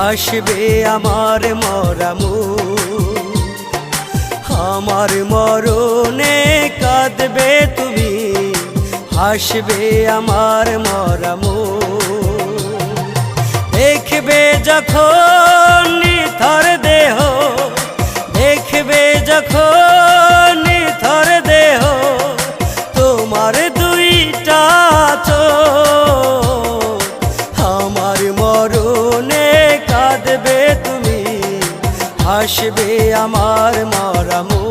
হাসবে আমার মরামু, আমার মরণে কাঁদবে তুমি, হাসবে আমার মরামু। দেখবে যখন নিথর দেহ, দেখবে যখন নিথর দেহ, তোমার দুইটা চোখ, আমার মরণে কাঁদবে তুমি, হাসবে আমার মরামু।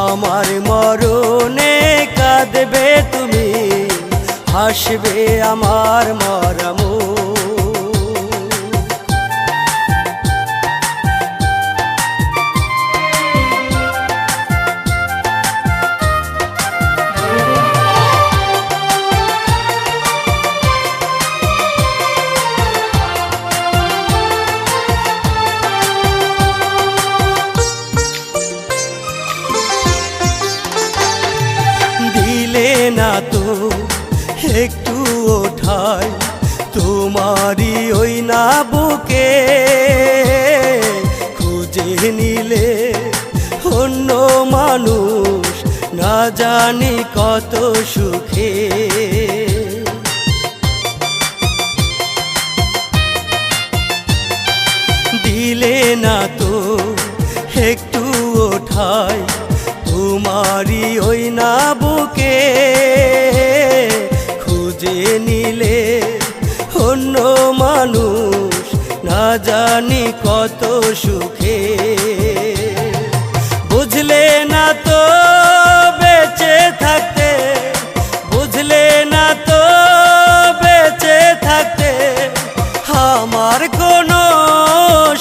আমার মরণে কাঁদবে তুমি, হাসবে আমার মরামু। দিলে না তো একটু ওঠায় তোমারি ওই না বুকে, খুঁজে নিলে অন্য মানুষ না জানি কত সুখে। দিলে না তো একটু ওঠায় তোমারি ওই না বুকে, খুঁজে নিলে অন্য মানুষ না জানি কত সুখে। বুঝলে না তো বেঁচে থাকতে, বুঝলে না তো বেঁচে থাকতে আমার কোনো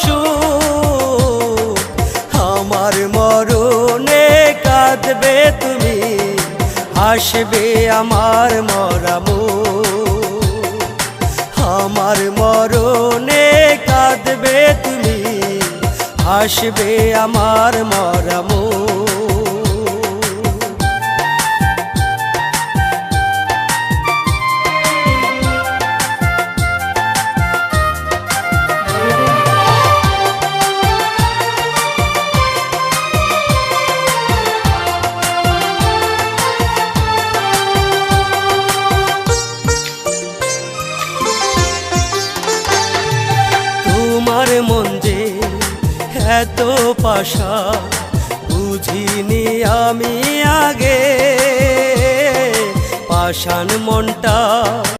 সুখ, আমার মরণে কাঁদবে তুমি, হাসবে আমার মরামু। আমার মরণে কাঁদবে তুমি, হাসবে আমার মরামু। তোমার মন যে এত পাশা বুঝিনি আমি আগে, পাষাণ মনটা